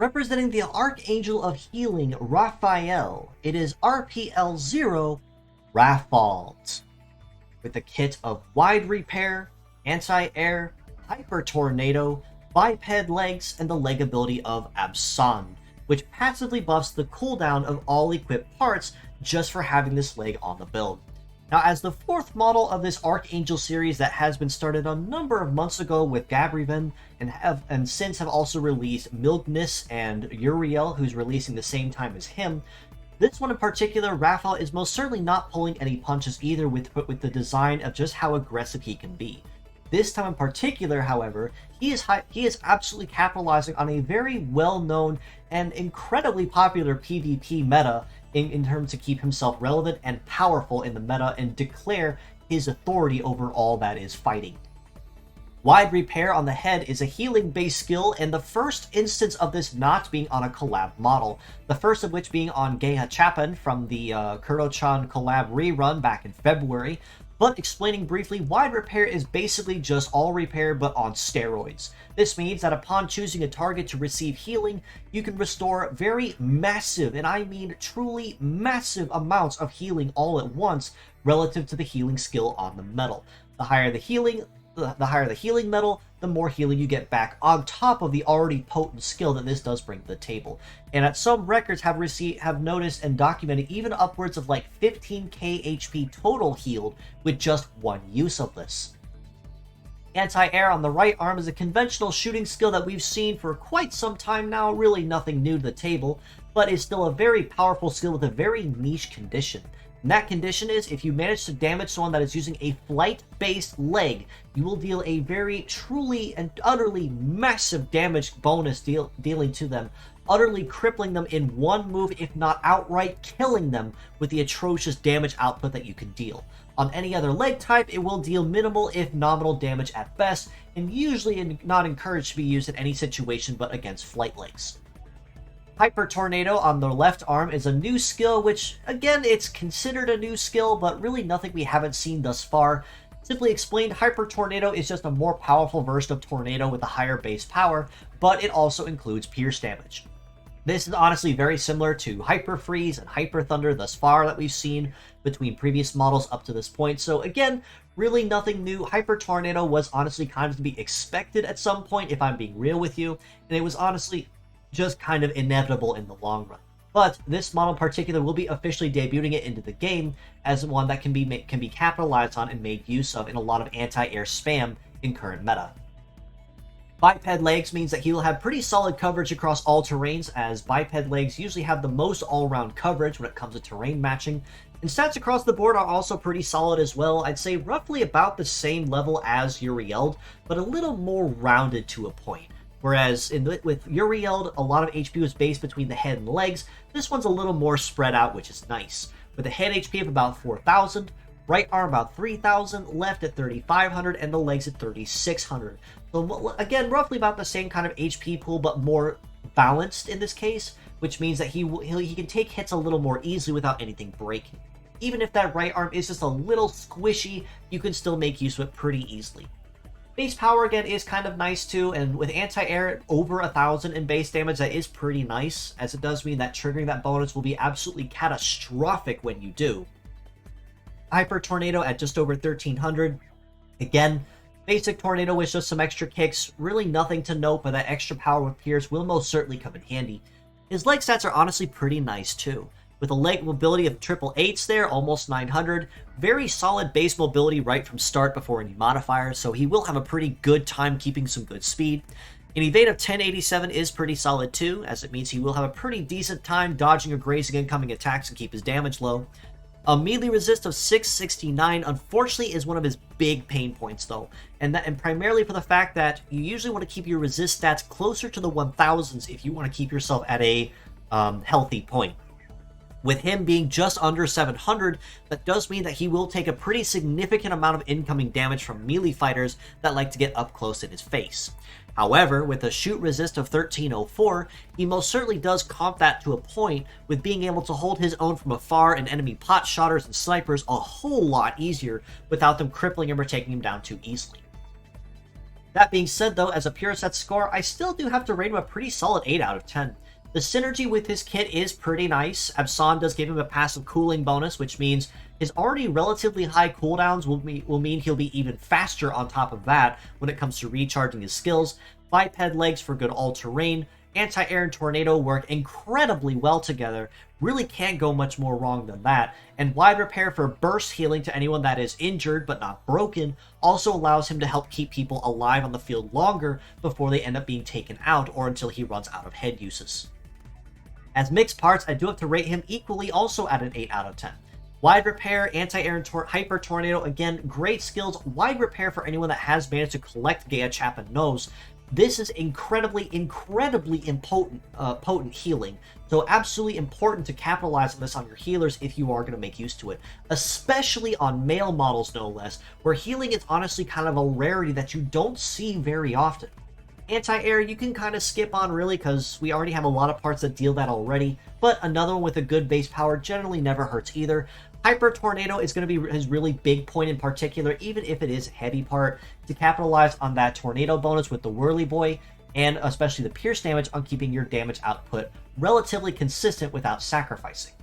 representing the Archangel of Healing, Raphael, it is RPL00, Raphalt. With a kit of Wide Repair, Anti-Air, Hyper Tornado, Biped Legs, and the leg ability of Abscond, which passively buffs the cooldown of all equipped parts just for having this leg on the build. Now, as the fourth model of this Archangel series that has been started a number of months ago with Gabriven, and since have also released Milgnus and Uriel, who's releasing the same time as him, this one in particular, Raphalt, is most certainly not pulling any punches either with the design of just how aggressive he can be. This time in particular, however, he is absolutely capitalizing on a very well-known and incredibly popular PvP meta in terms to keep himself relevant and powerful in the meta and declare his authority over all that is fighting. Wide Repair on the head is a healing-based skill, and the first instance of this not being on a collab model, the first of which being on Geha Chapin from the Kuro-chan collab rerun back in February. But explaining briefly, Wide Repair is basically just all repair but on steroids. This means that upon choosing a target to receive healing, you can restore very massive, and I mean truly massive amounts of healing all at once relative to the healing skill on the medal. The higher the healing medal, the more healing you get back on top of the already potent skill that this does bring to the table. And at some records have noticed and documented even upwards of like 15k HP total healed with just one use of this. Anti-Air on the right arm is a conventional shooting skill that we've seen for quite some time now, really nothing new to the table, but is still a very powerful skill with a very niche condition. And that condition is, if you manage to damage someone that is using a flight-based leg, you will deal a very truly and utterly massive damage bonus dealing to them, utterly crippling them in one move, if not outright killing them with the atrocious damage output that you can deal. On any other leg type, it will deal minimal if nominal damage at best, and usually not encouraged to be used in any situation but against flight legs. Hyper Tornado on the left arm is a new skill, which, again, it's considered a new skill, but really nothing we haven't seen thus far. Simply explained, Hyper Tornado is just a more powerful version of Tornado with a higher base power, but it also includes pierce damage. This is honestly very similar to Hyper Freeze and Hyper Thunder thus far that we've seen between previous models up to this point, so again, really nothing new. Hyper Tornado was honestly kind of to be expected at some point, if I'm being real with you, and it was honestly just kind of inevitable in the long run. But this model in particular will be officially debuting it into the game as one that can be capitalized on and made use of in a lot of anti-air spam in current meta. Biped Legs means that he will have pretty solid coverage across all terrains, as Biped Legs usually have the most all-around coverage when it comes to terrain matching, and stats across the board are also pretty solid as well. I'd say roughly about the same level as Uriel, but a little more rounded to a point. Whereas with Uriel, a lot of HP was based between the head and legs. This one's a little more spread out, which is nice. With a head HP of about 4,000, right arm about 3,000, left at 3,500, and the legs at 3,600. So again, roughly about the same kind of HP pool, but more balanced in this case, which means that he can take hits a little more easily without anything breaking. Even if that right arm is just a little squishy, you can still make use of it pretty easily. Base power, again, is kind of nice too, and with anti-air over 1,000 in base damage, that is pretty nice, as it does mean that triggering that bonus will be absolutely catastrophic when you do. Hyper Tornado at just over 1,300. Again, basic Tornado with just some extra kicks, really nothing to note, but that extra power with Pierce will most certainly come in handy. His leg stats are honestly pretty nice too. With a leg mobility of 888s there, almost 900, very solid base mobility right from start before any modifiers, so he will have a pretty good time keeping some good speed. An evade of 1087 is pretty solid too, as it means he will have a pretty decent time dodging or grazing incoming attacks and keep his damage low. A melee resist of 669 unfortunately is one of his big pain points though, and primarily for the fact that you usually want to keep your resist stats closer to the 1000s if you want to keep yourself at a healthy point. With him being just under 700, that does mean that he will take a pretty significant amount of incoming damage from melee fighters that like to get up close in his face. However, with a shoot resist of 1304, he most certainly does comp that to a point, with being able to hold his own from afar and enemy pot shotters and snipers a whole lot easier without them crippling him or taking him down too easily. That being said, though, as a pure set score, I still do have to rate him a pretty solid 8 out of 10. The synergy with his kit is pretty nice. Abscond does give him a passive cooling bonus, which means his already relatively high cooldowns will mean he'll be even faster on top of that when it comes to recharging his skills. Biped legs for good all-terrain. Anti-air and tornado work incredibly well together. Really can't go much more wrong than that. And wide repair for burst healing to anyone that is injured but not broken also allows him to help keep people alive on the field longer before they end up being taken out or until he runs out of head uses. As mixed parts, I do have to rate him equally, also at an 8 out of 10. Wide repair, anti-air, and hyper tornado, again, great skills. Wide repair for anyone that has managed to collect Gaia Chap and knows. This is incredibly potent healing. So absolutely important to capitalize on this on your healers if you are going to make use to it. Especially on male models, no less, where healing is honestly kind of a rarity that you don't see very often. Anti-air, you can kind of skip on really because we already have a lot of parts that deal that already, but another one with a good base power generally never hurts either. Hyper Tornado is going to be his really big point in particular, even if it is a heavy part, to capitalize on that tornado bonus with the Whirly Boy, and especially the pierce damage on keeping your damage output relatively consistent without sacrificing.